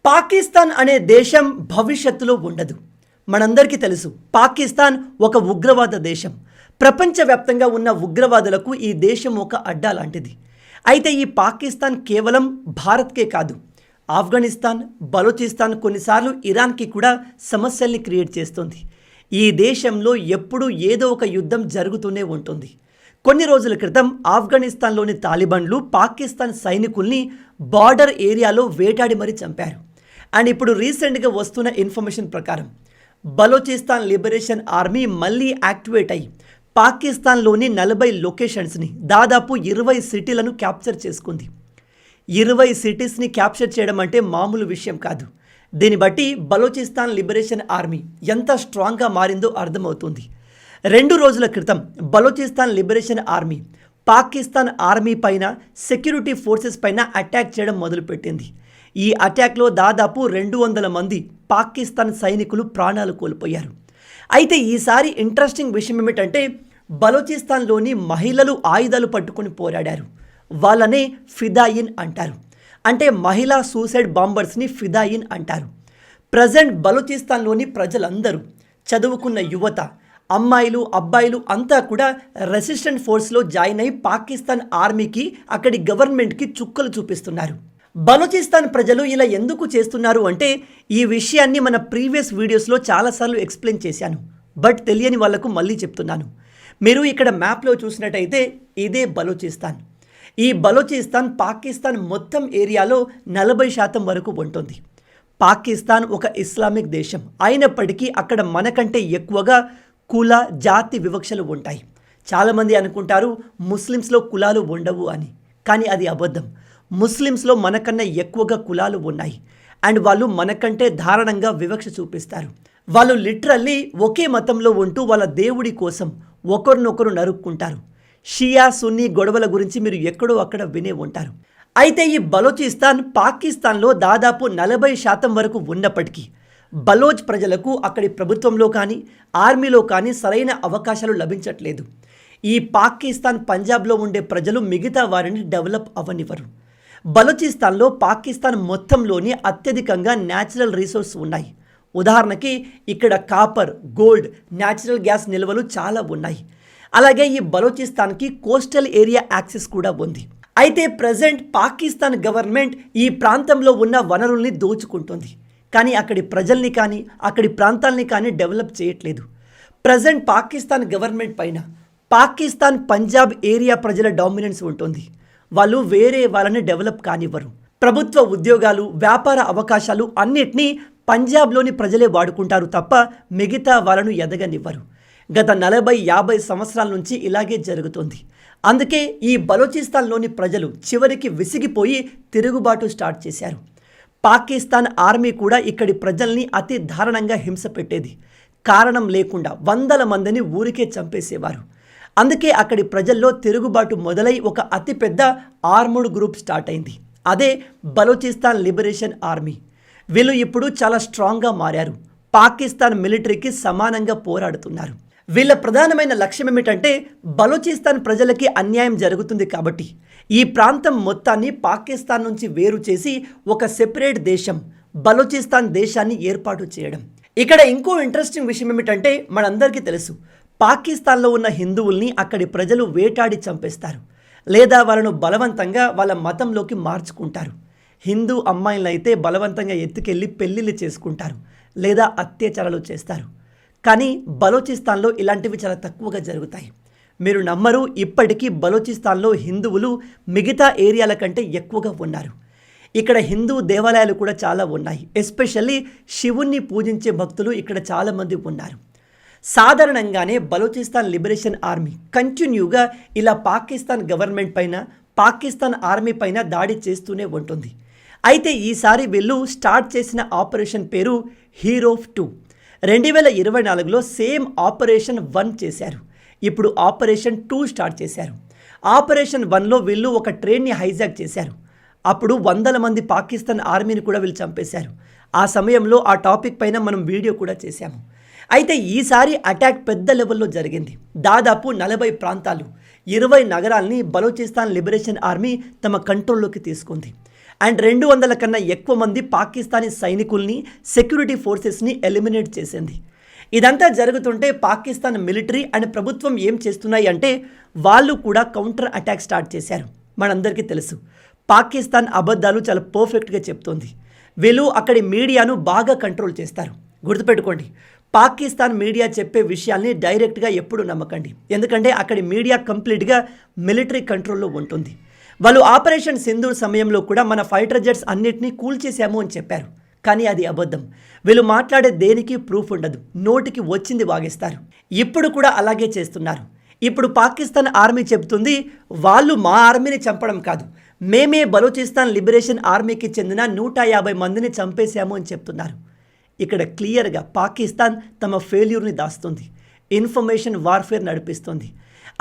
పాకిస్తాన్ అనే దేశం భవిష్యత్తులో ఉండదు. మనందరికీ తెలుసు, పాకిస్తాన్ ఒక ఉగ్రవాద దేశం. ప్రపంచవ్యాప్తంగా ఉన్న ఉగ్రవాదులకు ఈ దేశం ఒక అడ్డా లాంటిది. అయితే ఈ పాకిస్తాన్ కేవలం భారత్కే కాదు, ఆఫ్ఘనిస్తాన్, బలూచిస్తాన్, కొన్నిసార్లు ఇరాన్కి కూడా సమస్యల్ని క్రియేట్ చేస్తుంది. ఈ దేశంలో ఎప్పుడూ ఏదో ఒక యుద్ధం జరుగుతూనే ఉంటుంది. కొన్ని రోజుల క్రితం ఆఫ్ఘనిస్తాన్లోని తాలిబాన్లు పాకిస్తాన్ సైనికుల్ని బార్డర్ ఏరియాలో వేటాడి మరీ చంపారు. అండ్ ఇప్పుడు రీసెంట్గా వస్తున్న ఇన్ఫర్మేషన్ ప్రకారం బలూచిస్తాన్ లిబరేషన్ ఆర్మీ మళ్ళీ యాక్టివేట్ అయ్యి పాకిస్తాన్లోని 40 లొకేషన్స్ని, దాదాపు 20 సిటీలను క్యాప్చర్ చేసుకుంది. 20 సిటీస్ని క్యాప్చర్ చేయడం అంటే మామూలు విషయం కాదు. దీన్ని బట్టి బలూచిస్తాన్ లిబరేషన్ ఆర్మీ ఎంత స్ట్రాంగ్గా మారిందో అర్థమవుతుంది. 2 రోజుల క్రితం Balochistan liberation army Pakistan army పైన, సెక్యూరిటీ ఫోర్సెస్ పైన అటాక్ చేయడం మొదలుపెట్టింది. ఈ అటాక్లో దాదాపు 200 మంది పాకిస్తాన్ సైనికులు ప్రాణాలు కోల్పోయారు. అయితే ఈసారి ఇంట్రెస్టింగ్ విషయం ఏమిటంటే, బలూచిస్తాన్లోని మహిళలు ఆయుధాలు పట్టుకొని పోరాడారు. వాళ్ళనే ఫిదాయిన్ అంటారు. అంటే మహిళా సూసైడ్ బాంబర్స్ని ఫిదాయిన్ అంటారు. ప్రజెంట్ బలూచిస్తాన్లోని ప్రజలందరూ, చదువుకున్న యువత, అమ్మాయిలు, అబ్బాయిలు అంతా కూడా రెసిస్టెంట్ ఫోర్స్లో జాయిన్ అయి పాకిస్తాన్ ఆర్మీకి, అక్కడి గవర్నమెంట్కి చుక్కలు చూపిస్తున్నారు. బలూచిస్తాన్ ప్రజలు ఇలా ఎందుకు చేస్తున్నారు అంటే, ఈ విషయాన్ని మన ప్రీవియస్ వీడియోస్లో చాలాసార్లు ఎక్స్ప్లెయిన్ చేశాను. బట్ తెలియని వాళ్లకు మళ్ళీ చెప్తున్నాను. మీరు ఇక్కడ మ్యాప్లో చూసినట్టయితే ఇదే బలూచిస్తాన్. ఈ బలూచిస్తాన్ పాకిస్తాన్ మొత్తం ఏరియాలో 40% వరకు ఉంటుంది. పాకిస్తాన్ ఒక ఇస్లామిక్ దేశం అయినప్పటికీ అక్కడ మనకంటే ఎక్కువగా కుల, జాతి వివక్షలు ఉంటాయి. చాలామంది అనుకుంటారు ముస్లిమ్స్లో కులాలు ఉండవు అని, కానీ అది అబద్ధం. ముస్లిమ్స్లో మనకన్నా ఎక్కువగా కులాలు ఉన్నాయి. అండ్ వాళ్ళు మనకంటే దారుణంగా వివక్ష చూపిస్తారు. వాళ్ళు లిటరల్లీ ఒకే మతంలో ఉంటూ వాళ్ళ దేవుడి కోసం ఒకరినొకరు నరుక్కుంటారు. షియా, సున్నీ గొడవల గురించి మీరు ఎక్కడో అక్కడ వినే ఉంటారు. అయితే ఈ బలూచిస్తాన్ పాకిస్తాన్లో దాదాపు 40% వరకు ఉన్నప్పటికీ బలోచ్ ప్రజలకు అక్కడి ప్రభుత్వంలో కానీ, ఆర్మీలో కానీ సరైన అవకాశాలు లభించట్లేదు. ఈ పాకిస్తాన్ పంజాబ్లో ఉండే ప్రజలు మిగతా వారిని డెవలప్ అవ్వనివ్వరు. బలూచిస్తాన్లో పాకిస్తాన్ మొత్తంలోని అత్యధికంగా న్యాచురల్ రిసోర్స్ ఉన్నాయి. ఉదాహరణకి ఇక్కడ కాపర్, గోల్డ్, న్యాచురల్ గ్యాస్ నిల్వలు చాలా ఉన్నాయి. అలాగే ఈ బలూచిస్తాన్కి కోస్టల్ ఏరియా యాక్సెస్ కూడా ఉంది. అయితే ప్రజెంట్ పాకిస్తాన్ గవర్నమెంట్ ఈ ప్రాంతంలో ఉన్న వనరుల్ని దోచుకుంటుంది. కానీ అక్కడి ప్రజల్ని కానీ, అక్కడి ప్రాంతాలని కానీ డెవలప్ చేయట్లేదు. ప్రజెంట్ పాకిస్తాన్ గవర్నమెంట్ పైన పాకిస్తాన్ పంజాబ్ ఏరియా ప్రజల డామినెన్స్ ఉంటుంది. వాళ్ళు వేరే వాళ్ళని డెవలప్ కానివ్వరు. ప్రభుత్వ ఉద్యోగాలు, వ్యాపార అవకాశాలు అన్నిటినీ పంజాబ్లోని ప్రజలే వాడుకుంటారు తప్ప మిగతా వాళ్ళను ఎదగనివ్వరు. గత 40-50 సంవత్సరాల నుంచి ఇలాగే జరుగుతుంది. అందుకే ఈ బలూచిస్తాన్లోని ప్రజలు చివరికి విసిగిపోయి తిరుగుబాటు స్టార్ట్ చేశారు. పాకిస్తాన్ ఆర్మీ కూడా ఇక్కడి ప్రజల్ని అతి దారుణంగా హింస పెట్టేది. కారణం లేకుండా 100 మందిని ఊరికే చంపేసేవారు. అందుకే అక్కడి ప్రజల్లో తిరుగుబాటు మొదలై ఒక అతిపెద్ద ఆర్ముడ్ గ్రూప్ స్టార్ట్ అయింది. అదే బలూచిస్తాన్ లిబరేషన్ ఆర్మీ. వీళ్ళు ఇప్పుడు చాలా స్ట్రాంగ్గా మారారు. పాకిస్తాన్ మిలిటరీకి సమానంగా పోరాడుతున్నారు. వీళ్ళ ప్రధానమైన లక్ష్యం ఏమిటంటే, బలూచిస్తాన్ ప్రజలకి అన్యాయం జరుగుతుంది కాబట్టి ఈ ప్రాంతం మొత్తాన్ని పాకిస్తాన్ నుంచి వేరు చేసి ఒక సెపరేట్ దేశం, బలూచిస్తాన్ దేశాన్ని ఏర్పాటు చేయడం. ఇక్కడ ఇంకో ఇంట్రెస్టింగ్ విషయం ఏమిటంటే, మనందరికీ తెలుసు పాకిస్తాన్లో ఉన్న హిందువుల్ని అక్కడి ప్రజలు వేటాడి చంపేస్తారు, లేదా వాళ్ళను బలవంతంగా వాళ్ళ మతంలోకి మార్చుకుంటారు. హిందూ అమ్మాయిలను అయితే బలవంతంగా ఎత్తుకెళ్ళి పెళ్ళిళ్ళు చేసుకుంటారు, లేదా అత్యాచారాలు చేస్తారు. కానీ బలూచిస్తాన్లో ఇలాంటివి చాలా తక్కువగా జరుగుతాయి. మీరు నమ్మరు, ఇప్పటికీ బలూచిస్తాన్లో హిందువులు మిగతా ఏరియాల కంటే ఎక్కువగా ఉన్నారు. ఇక్కడ హిందూ దేవాలయాలు కూడా చాలా ఉన్నాయి. ఎస్పెషల్లీ శివుణ్ణి పూజించే భక్తులు ఇక్కడ చాలామంది ఉన్నారు. సాధారణంగానే బలూచిస్తాన్ లిబరేషన్ ఆర్మీ కంటిన్యూగా ఇలా పాకిస్తాన్ గవర్నమెంట్ పైన, పాకిస్తాన్ ఆర్మీ పైన దాడి చేస్తూనే ఉంటుంది. అయితే ఈసారి వీళ్ళు స్టార్ట్ చేసిన ఆపరేషన్ పేరు హీరోఫ్ 2. 2024లో సేమ్ ఆపరేషన్ 1 చేశారు. ఇప్పుడు ఆపరేషన్ 2 స్టార్ట్ చేశారు. ఆపరేషన్ 1లో వీళ్ళు ఒక ట్రైన్ని హైజాక్ చేశారు. అప్పుడు 100 మంది పాకిస్తాన్ ఆర్మీని కూడా వీళ్ళు చంపేశారు. ఆ సమయంలో ఆ టాపిక్ పైన మనం వీడియో కూడా చేశాము. అయితే ఈసారి అటాక్ పెద్ద లెవెల్లో జరిగింది. దాదాపు 40 ప్రాంతాలు, 20 నగరాల్ని బలూచిస్తాన్ లిబరేషన్ ఆర్మీ తమ కంట్రోల్లోకి తీసుకుంది. అండ్ 200 కన్నా ఎక్కువ మంది పాకిస్తానీ సైనికుల్ని, సెక్యూరిటీ ఫోర్సెస్ని ఎలిమినేట్ చేసింది. ఇదంతా జరుగుతుంటే పాకిస్తాన్ మిలిటరీ అండ్ ప్రభుత్వం ఏం చేస్తున్నాయి అంటే వాళ్ళు కూడా కౌంటర్ అటాక్ స్టార్ట్ చేశారు. మనందరికీ తెలుసు పాకిస్తాన్ అబద్ధాలు చాలా పర్ఫెక్ట్గా చెప్తోంది. వీళ్ళు అక్కడి మీడియాను బాగా కంట్రోల్ చేస్తారు. గుర్తుపెట్టుకోండి, పాకిస్తాన్ మీడియా చెప్పే విషయాల్ని డైరెక్ట్గా ఎప్పుడు నమ్మకండి. ఎందుకంటే అక్కడి మీడియా కంప్లీట్గా మిలిటరీ కంట్రోల్లో ఉంటుంది. వాళ్ళు ఆపరేషన్ సింధూర్ సమయంలో కూడా మన ఫైటర్ జెట్స్ అన్నిటినీ కూల్చేశాము అని చెప్పారు. కానీ అది అబద్ధం. వీళ్ళు మాట్లాడే దేనికి ప్రూఫ్ ఉండదు, నోటికి వచ్చింది వాగేస్తారు. ఇప్పుడు కూడా అలాగే చేస్తున్నారు. ఇప్పుడు పాకిస్తాన్ ఆర్మీ చెబుతుంది వాళ్ళు మా ఆర్మీని చంపడం కాదు, మేమే బలూచిస్తాన్ లిబరేషన్ ఆర్మీకి చెందిన 150 మందిని చంపేశాము అని చెప్తున్నారు. ఇక్కడ క్లియర్గా పాకిస్తాన్ తమ ఫెయిల్యూర్ని దాస్తుంది, ఇన్ఫర్మేషన్ వార్ఫేర్ నడిపిస్తుంది.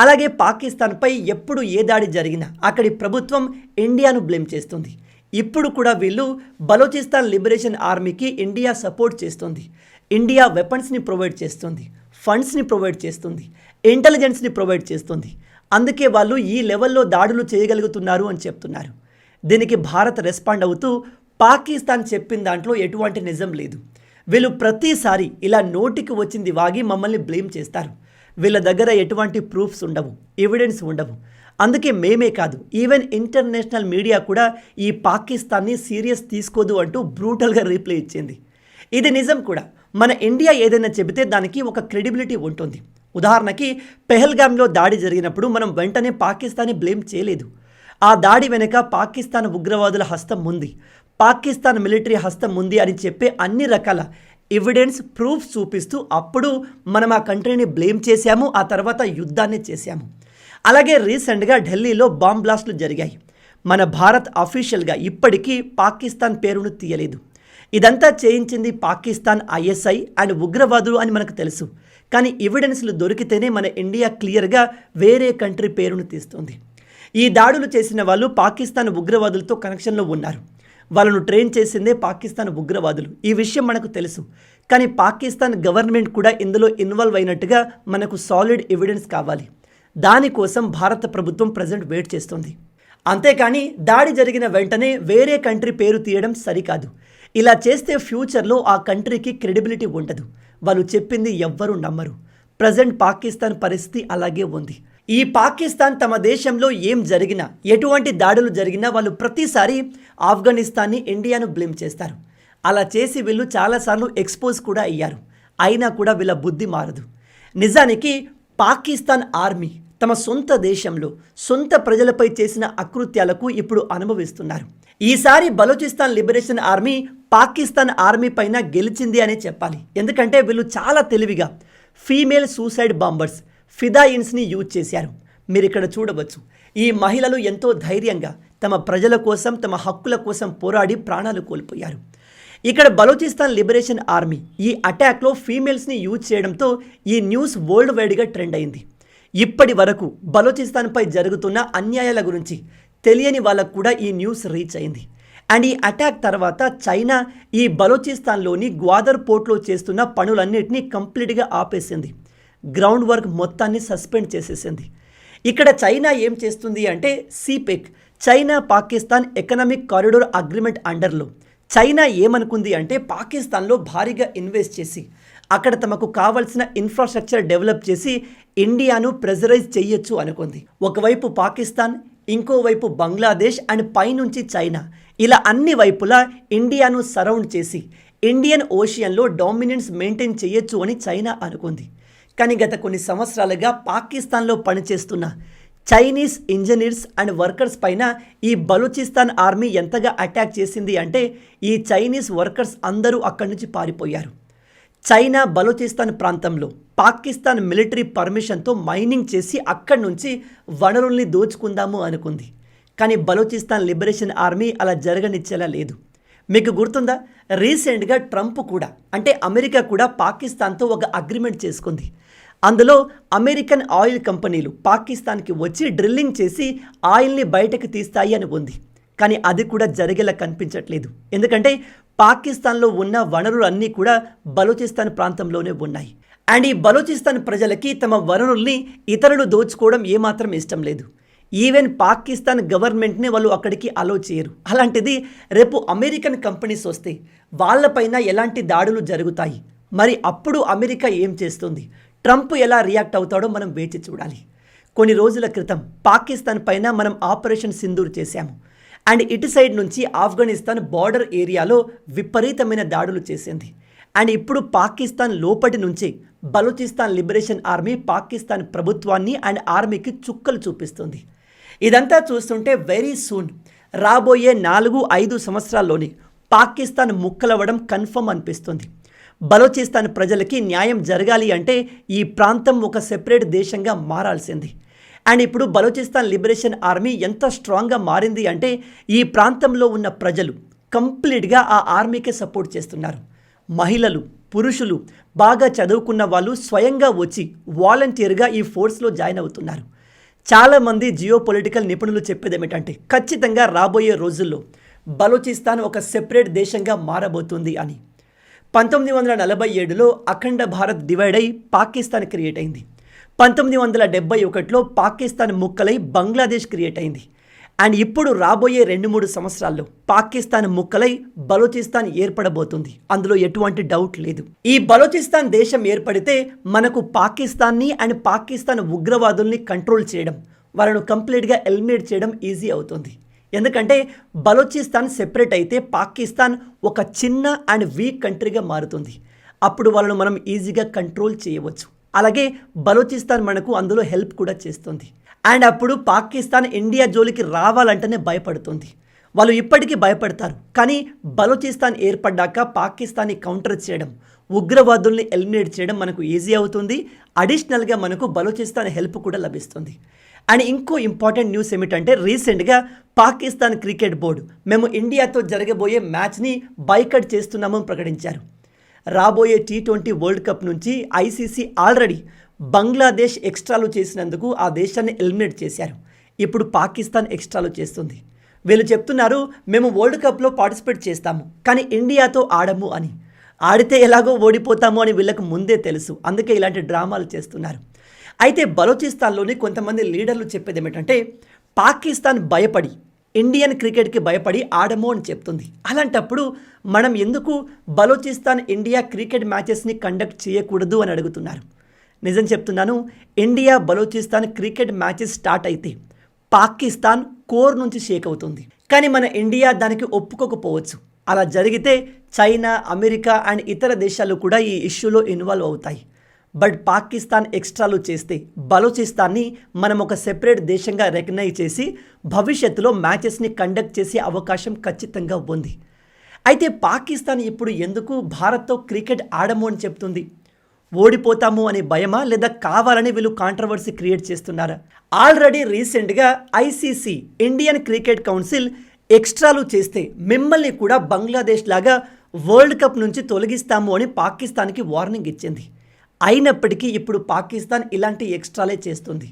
అలాగే పాకిస్తాన్పై ఎప్పుడు ఏ దాడి జరిగినా అక్కడి ప్రభుత్వం ఇండియాను బ్లేమ్ చేస్తుంది. ఇప్పుడు కూడా వీళ్ళు బలూచిస్తాన్ లిబరేషన్ ఆర్మీకి ఇండియా సపోర్ట్ చేస్తుంది. ఇండియా వెపన్స్ని ప్రొవైడ్ చేస్తుంది, ఫండ్స్ని ప్రొవైడ్ చేస్తుంది, ఇంటెలిజెన్స్ని ప్రొవైడ్ చేస్తుంది. అందుకే వాళ్ళు ఈ లెవెల్లో దాడులు చేయగలుగుతున్నారు అని చెప్తున్నారు. దీనికి భారత్ రెస్పాండ్ అవుతూ పాకిస్తాన్ చెప్పిన దాంట్లో ఎటువంటి నిజం లేదు, వీళ్ళు ప్రతిసారి ఇలా నోటికి వచ్చింది వాగి మమ్మల్ని బ్లేమ్ చేస్తారు. వీళ్ళ దగ్గర ఎటువంటి ప్రూఫ్స్ ఉండవు, ఎవిడెన్స్ ఉండవు. అందుకే మేమే కాదు, ఈవెన్ ఇంటర్నేషనల్ మీడియా కూడా ఈ పాకిస్తాన్ని సీరియస్ తీసుకోదు అంటూ బ్రూటల్గా రీప్లై ఇచ్చింది. ఇది నిజం కూడా. మన ఇండియా ఏదైనా చెబితే దానికి ఒక క్రెడిబిలిటీ ఉంటుంది. ఉదాహరణకి పెహల్గామ్లో దాడి జరిగినప్పుడు మనం వెంటనే పాకిస్తాన్ని బ్లేమ్ చేయలేదు. ఆ దాడి వెనుక పాకిస్తాన్ ఉగ్రవాదుల హస్తం ఉంది, పాకిస్తాన్ మిలిటరీ హస్తం ఉంది అని చెప్పే అన్ని రకాల ఎవిడెన్స్, ప్రూఫ్ చూపిస్తూ అప్పుడు మనం ఆ కంట్రీని బ్లేమ్ చేశాము, ఆ తర్వాత యుద్ధాన్ని చేశాము. అలాగే రీసెంట్గా ఢిల్లీలో బాంబ్ బ్లాస్టులు జరిగాయి. మన భారత్ అఫీషియల్గా ఇప్పటికీ పాకిస్తాన్ పేరును తీయలేదు. ఇదంతా చేయించింది పాకిస్తాన్, ఐఎస్ఐ అండ్ ఉగ్రవాదులు అని మనకు తెలుసు. కానీ ఎవిడెన్స్లు దొరికితేనే మన ఇండియా క్లియర్గా వేరే కంట్రీ పేరును తీస్తుంది. ఈ దాడులు చేసిన వాళ్ళు పాకిస్తాన్ ఉగ్రవాదులతో కనెక్షన్లో ఉన్నారు. వాళ్ళను ట్రైన్ చేసిందే పాకిస్తాన్ ఉగ్రవాదులు. ఈ విషయం మనకు తెలుసు. కానీ పాకిస్తాన్ గవర్నమెంట్ కూడా ఇందులో ఇన్వాల్వ్ అయినట్టుగా మనకు సాలిడ్ ఎవిడెన్స్ కావాలి. దానికోసం భారత ప్రభుత్వం ప్రజెంట్ వెయిట్ చేస్తుంది. అంతేకాని దాడి జరిగిన వెంటనే వేరే కంట్రీ పేరు తీయడం సరికాదు. ఇలా చేస్తే ఫ్యూచర్లో ఆ కంట్రీకి క్రెడిబిలిటీ ఉండదు. వాళ్ళు చెప్పింది ఎవ్వరూ నమ్మరు. ప్రజెంట్ పాకిస్తాన్ పరిస్థితి అలాగే ఉంది. ఈ పాకిస్తాన్ తమ దేశంలో ఏం జరిగినా, ఎటువంటి దాడులు జరిగినా వాళ్ళు ప్రతిసారి ఆఫ్ఘనిస్తాన్ని, ఇండియాను బ్లేమ్ చేస్తారు. అలా చేసి వీళ్ళు చాలాసార్లు ఎక్స్పోజ్ కూడా అయ్యారు. అయినా కూడా వీళ్ళ బుద్ధి మారదు. నిజానికి పాకిస్తాన్ ఆర్మీ తమ సొంత దేశంలో సొంత ప్రజలపై చేసిన అకృత్యాలకు ఇప్పుడు అనుభవిస్తున్నారు. ఈసారి Balochistan liberation army Pakistan army పైన గెలిచింది అనే చెప్పాలి. ఎందుకంటే వీళ్ళు చాలా తెలివిగా ఫీమేల్ సూసైడ్ బాంబర్స్, ఫిదాయిన్స్ని యూజ్ చేశారు. మీరు ఇక్కడ చూడవచ్చు. ఈ మహిళలు ఎంతో ధైర్యంగా తమ ప్రజల కోసం, తమ హక్కుల కోసం పోరాడి ప్రాణాలు కోల్పోయారు. ఇక్కడ బలూచిస్తాన్ లిబరేషన్ ఆర్మీ ఈ అటాక్లో ఫీమేల్స్ని యూజ్ చేయడంతో ఈ న్యూస్ వరల్డ్ వైడ్గా ట్రెండ్ అయింది. ఇప్పటి వరకు బలూచిస్తాన్పై జరుగుతున్న అన్యాయాల గురించి తెలియని వాళ్ళకు కూడా ఈ న్యూస్ రీచ్ అయింది. అండ్ ఈ అటాక్ తర్వాత చైనా ఈ బలూచిస్తాన్లోని గ్వాదర్ పోర్ట్లో చేస్తున్న పనులన్నింటినీ కంప్లీట్గా ఆపేసింది. గ్రౌండ్ వర్క్ మొత్తాన్ని సస్పెండ్ చేసేసింది. ఇక్కడ చైనా ఏం చేస్తుంది అంటే CPEC, China Pakistan economic corridor agreement అండర్లో చైనా ఏమనుకుంది అంటే పాకిస్తాన్లో భారీగా ఇన్వెస్ట్ చేసి అక్కడ తమకు కావాల్సిన ఇన్ఫ్రాస్ట్రక్చర్ డెవలప్ చేసి ఇండియాను ప్రెజరైజ్ చేయొచ్చు అనుకుంది. ఒకవైపు పాకిస్తాన్, ఇంకోవైపు బంగ్లాదేశ్ అండ్ పైనుంచి చైనా, ఇలా అన్ని వైపులా ఇండియాను సరౌండ్ చేసి ఇండియన్ ఓషియన్లో డామినెన్స్ మెయింటైన్ చేయొచ్చు అని చైనా అనుకుంది. కానీ గత కొన్ని సంవత్సరాలుగా పాకిస్తాన్లో పనిచేస్తున్న చైనీస్ ఇంజనీర్స్ అండ్ వర్కర్స్ పైన ఈ బలూచిస్తాన్ ఆర్మీ ఎంతగా అటాక్ చేసింది అంటే ఈ చైనీస్ వర్కర్స్ అందరూ అక్కడి నుంచి పారిపోయారు. చైనా బలూచిస్తాన్ ప్రాంతంలో పాకిస్తాన్ మిలిటరీ పర్మిషన్తో మైనింగ్ చేసి అక్కడి నుంచి వనరుల్ని దోచుకుందాము అనుకుంది. కానీ బలూచిస్తాన్ లిబరేషన్ ఆర్మీ అలా జరగనిచ్చేలా లేదు. మీకు గుర్తుందా, రీసెంట్గా ట్రంప్ కూడా, అంటే అమెరికా కూడా పాకిస్తాన్తో ఒక అగ్రిమెంట్ చేసుకుంది. అందులో అమెరికన్ ఆయిల్ కంపెనీలు పాకిస్తాన్కి వచ్చి డ్రిల్లింగ్ చేసి ఆయిల్ని బయటకు తీస్తాయి అని ఉంది. కానీ అది కూడా జరిగేలా కనిపించట్లేదు. ఎందుకంటే పాకిస్తాన్లో ఉన్న వనరులన్నీ కూడా బలూచిస్తాన్ ప్రాంతంలోనే ఉన్నాయి. అండ్ ఈ బలూచిస్తాన్ ప్రజలకి తమ వనరుల్ని ఇతరులు దోచుకోవడం ఏమాత్రం ఇష్టం లేదు. ఈవెన్ పాకిస్తాన్ గవర్నమెంట్ని వాళ్ళు అక్కడికి అలో చేయరు. అలాంటిది రేపు అమెరికన్ కంపెనీస్ వస్తే వాళ్ళపైన ఎలాంటి దాడులు జరుగుతాయి, మరి అప్పుడు అమెరికా ఏం చేస్తుంది, ట్రంప్ ఎలా రియాక్ట్ అవుతాడో మనం వేచి చూడాలి. కొన్ని రోజుల క్రితం పాకిస్తాన్ పైన మనం ఆపరేషన్ సింధూర్ చేశాము. అండ్ ఇటు సైడ్ నుంచి ఆఫ్ఘనిస్తాన్ బార్డర్ ఏరియాలో విపరీతమైన దాడులు చేసింది. అండ్ ఇప్పుడు పాకిస్తాన్ లోపటి నుంచి బలూచిస్తాన్ లిబరేషన్ ఆర్మీ పాకిస్తాన్ ప్రభుత్వాన్ని అండ్ ఆర్మీకి చుక్కలు చూపిస్తుంది. ఇదంతా చూస్తుంటే వెరీ సూన్ రాబోయే 4-5 సంవత్సరాల్లోనే పాకిస్తాన్ ముక్కలవ్వడం కన్ఫర్మ్ అనిపిస్తుంది. బలూచిస్తాన్ ప్రజలకి న్యాయం జరగాలి అంటే ఈ ప్రాంతం ఒక సెపరేట్ దేశంగా మారాల్సింది. అండ్ ఇప్పుడు బలూచిస్తాన్ లిబరేషన్ ఆర్మీ ఎంత స్ట్రాంగ్గా మారింది అంటే ఈ ప్రాంతంలో ఉన్న ప్రజలు కంప్లీట్గా ఆ ఆర్మీకే సపోర్ట్ చేస్తున్నారు. మహిళలు, పురుషులు, బాగా చదువుకున్న వాళ్ళు స్వయంగా వచ్చి వాలంటీర్గా ఈ ఫోర్స్లో జాయిన్ అవుతున్నారు. చాలామంది జియో పొలిటికల్ నిపుణులు చెప్పేది ఏమిటంటే ఖచ్చితంగా రాబోయే రోజుల్లో బలూచిస్తాన్ ఒక సెపరేట్ దేశంగా మారబోతుంది అని. 1947లో అఖండ భారత్ డివైడ్ అయి పాకిస్తాన్ క్రియేట్ అయింది. 1971లో పాకిస్తాన్ ముక్కలై బంగ్లాదేశ్ క్రియేట్ అయింది. అండ్ ఇప్పుడు రాబోయే 2-3 సంవత్సరాల్లో పాకిస్తాన్ ముక్కలై బలూచిస్తాన్ ఏర్పడబోతుంది. అందులో ఎటువంటి డౌట్ లేదు. ఈ బలూచిస్తాన్ దేశం ఏర్పడితే మనకు పాకిస్తాన్ని అండ్ పాకిస్తాన్ ఉగ్రవాదుల్ని కంట్రోల్ చేయడం, వాళ్ళను కంప్లీట్గా ఎలిమినేట్ చేయడం ఈజీ అవుతుంది. ఎందుకంటే బలూచిస్తాన్ సెపరేట్ అయితే పాకిస్తాన్ ఒక చిన్న అండ్ వీక్ కంట్రీగా మారుతుంది. అప్పుడు వాళ్ళను మనం ఈజీగా కంట్రోల్ చేయవచ్చు. అలాగే బలూచిస్తాన్ మనకు అందులో హెల్ప్ కూడా చేస్తుంది. అండ్ అప్పుడు పాకిస్తాన్ ఇండియా జోలికి రావాలంటేనే భయపడుతుంది. వాళ్ళు ఇప్పటికీ భయపడతారు. కానీ బలూచిస్తాన్ ఏర్పడ్డాక పాకిస్తాన్ని కౌంటర్ చేయడం, ఉగ్రవాదుల్ని ఎలిమినేట్ చేయడం మనకు ఈజీ అవుతుంది. అడిషనల్గా మనకు బలూచిస్తాన్ హెల్ప్ కూడా లభిస్తుంది. అండ్ ఇంకో ఇంపార్టెంట్ న్యూస్ ఏమిటంటే రీసెంట్గా పాకిస్తాన్ క్రికెట్ బోర్డు మేము ఇండియాతో జరగబోయే మ్యాచ్ని బైకట్ చేస్తున్నామని ప్రకటించారు. రాబోయే T20 వరల్డ్ కప్ నుంచి ICC ఆల్రెడీ బంగ్లాదేశ్ ఎక్స్ట్రాలు చేసినందుకు ఆ దేశాన్ని ఎలిమినేట్ చేశారు. ఇప్పుడు పాకిస్తాన్ ఎక్స్ట్రాలు చేస్తుంది. వీళ్ళు చెప్తున్నారు మేము వరల్డ్ కప్లో పార్టిసిపేట్ చేస్తాము కానీ ఇండియాతో ఆడము అని. ఆడితే ఎలాగో ఓడిపోతాము అని వీళ్ళకు ముందే తెలుసు. అందుకే ఇలాంటి డ్రామాలు చేస్తున్నారు. అయితే బలూచిస్తాన్లోని కొంతమంది లీడర్లు చెప్పేది ఏమిటంటే పాకిస్తాన్ భయపడి ఇండియన్ క్రికెట్కి భయపడి ఆడము అని చెప్తుంది. అలాంటప్పుడు మనం ఎందుకు బలూచిస్తాన్ ఇండియా క్రికెట్ మ్యాచెస్ని కండక్ట్ చేయకూడదు అని అడుగుతున్నారు. నిజం చెప్తున్నాను, India Balochistan cricket matches start అయితే పాకిస్తాన్ కోర్ నుంచి షేక్ అవుతుంది. కానీ మన ఇండియా దానికి ఒప్పుకోకపోవచ్చు. అలా జరిగితే చైనా, అమెరికా అండ్ ఇతర దేశాలు కూడా ఈ ఇష్యూలో ఇన్వాల్వ్ అవుతాయి. బట్ పాకిస్తాన్ ఎక్స్ట్రాలు చేస్తే బలూచిస్తాన్ని మనం ఒక సెపరేట్ దేశంగా రికగ్నైజ్ చేసి భవిష్యత్తులో మ్యాచెస్ని కండక్ట్ చేసే అవకాశం ఖచ్చితంగా ఉంది. అయితే పాకిస్తాన్ ఇప్పుడు ఎందుకు భారత్తో క్రికెట్ ఆడము అని చెప్తుంది? ఓడిపోతాము అనే భయమా, లేదా కావాలని వీళ్ళు కాంట్రవర్సీ క్రియేట్ చేస్తున్నారా? ఆల్రెడీ రీసెంట్గా ICC ఇండియన్ క్రికెట్ కౌన్సిల్ ఎక్స్ట్రాలు చేస్తే మిమ్మల్ని కూడా బంగ్లాదేశ్ లాగా వరల్డ్ కప్ నుంచి తొలగిస్తాము అని పాకిస్తాన్కి వార్నింగ్ ఇచ్చింది. అయినప్పటికీ ఇప్పుడు పాకిస్తాన్ ఇలాంటి ఎక్స్ట్రాలే చేస్తుంది.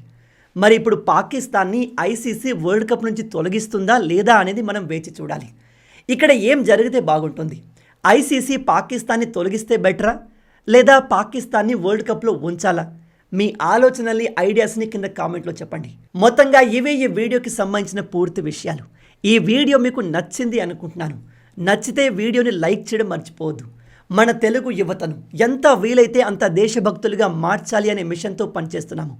మరి ఇప్పుడు పాకిస్తాన్ని ICC వరల్డ్ కప్ నుంచి తొలగిస్తుందా లేదా అనేది మనం వేచి చూడాలి. ఇక్కడ ఏం జరిగితే బాగుంటుంది? ICC పాకిస్తాన్ని తొలగిస్తే బెటరా, లేదా పాకిస్తాన్ని వరల్డ్ కప్లో ఉంచాలా? మీ ఆలోచనల్ని, ఐడియాస్ని కింద కామెంట్లో చెప్పండి. మొత్తంగా ఇవే ఈ వీడియోకి సంబంధించిన పూర్తి విషయాలు. ఈ వీడియో మీకు నచ్చింది అనుకుంటున్నాను. నచ్చితే వీడియోని లైక్ చేయడం మర్చిపోవద్దు. మన తెలుగు యువతను ఎంత వీలైతే అంత దేశభక్తులుగా మార్చాలి అనే మిషన్తో పనిచేస్తున్నాము.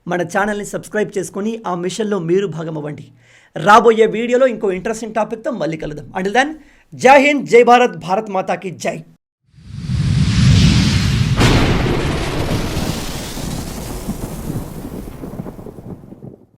మన ఛానల్ని సబ్స్క్రైబ్ చేసుకొని ఆ మిషన్లో మీరు భాగం అవ్వండి. రాబోయే వీడియోలో ఇంకో ఇంట్రెస్టింగ్ టాపిక్తో మళ్ళీ కలుద్దాం. అంటిల్ దెన్, జై హింద్, జై భారత్, భారత్ మాతాకి జై.